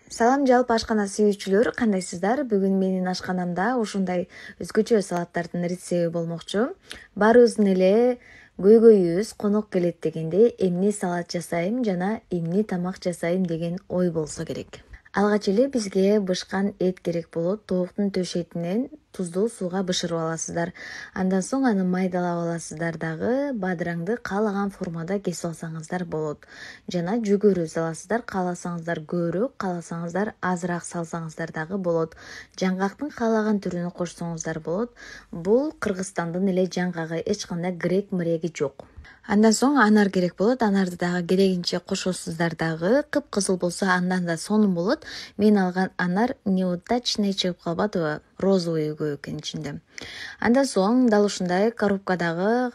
Салам жалпы ашкана сүйүүчүлөр, кандайсыздар? Бүгүн менин ашканамда ушундай өзгөчө салаттардын рецеби болмокчу. Баарыбыздын эле көйгөйүбүз конок келет дегенде эмне салат жасайм жана эмне тамак жасайм деген ой болсо керек. Алгач эле бизге бышкан эт керек болот. Тооктун төшетинен туздуу сууга бышырып аласыздар. Андан соң аны майдалап аласыздар дагы, бадыраңды каалаган формада кесип алсаңыздар болот. Жана жүгөрү саласыздар, кааласаңыздар көбүрөөк, кааласаңыздар азыраак салсаңыздар дагы болот. Жаңгактын каалаган түрүнө кошсоңуздар болот. Бул Кыргызстандын эле жаңгагы, эч кандай грек миреги жок. Андан соң анар керек болот. Анарды дагы керегинче кошосуздар дагы. Кыпкызыл болсо андан да сонун болот. Мен алган анар неудачный чыгып калбадыбы? Розовый көп экен ичинде. Андан соң дал ушундай коробкадагы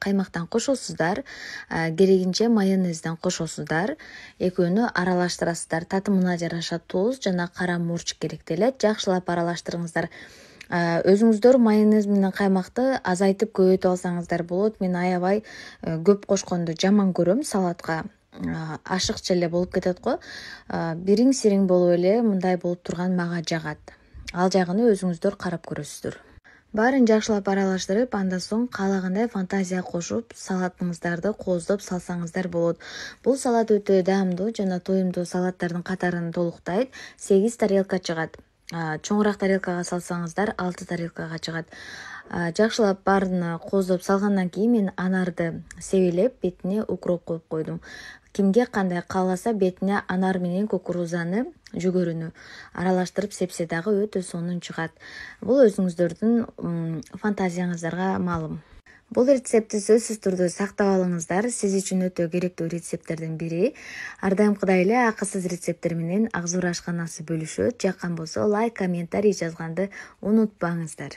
каймактан кошосуздар, керегинче майонезден кошосуздар. Экөөнү аралаштырасыздар. Татымына жараша туз жана кара мурч керектелет. Жакшылап аралаштырыңыздар. Өзүңүздөр майонез менен каймакты азайтып көбөйтүп алсаңыздар болот. Мен аябай көп кошконду жаман көрөм салатка. Ашыкча эле болуп кетет го. Бириң сириң болуп эле мындай болуп турган мага жагат. Ал жагыны өзүңүздөр карап көрөсүздөр. Баарын жакшылап аралаштырып, андан соң каалагандай фантазия кошуп, салатыңыздарды кооздоп салсаңыздар болот. Бул салат өтө даамдуу жана тоюмдуу салаттардын катарын толуктайт. 8 тарелка чыгат. Чоңураак тарелкага салсаңыздар 6 тарелкага чыгат. Жакшылап баарына кооздоп салгандан кийин мен анарды себелеп, бетине укроп коюп койдум. Кимге кандай кааласа бетине анар менен кукурузаны, жүгөрүнү аралаштырып сепсе дагы өтө сонун чыгат. Бул өзүңүздөрдүн фантазияңыздарга маалым. Бул рецептти сөзсүз түрдө сактап алыңыздар. Сиз үчүн өтө керектүү рецепттердин бири. Ар дайымкыдай эле акысыз рецепттер менен Акзура ашканасы бөлүшөт. Жаккан болсо лайк, комментарий жазганды унутпаңыздар.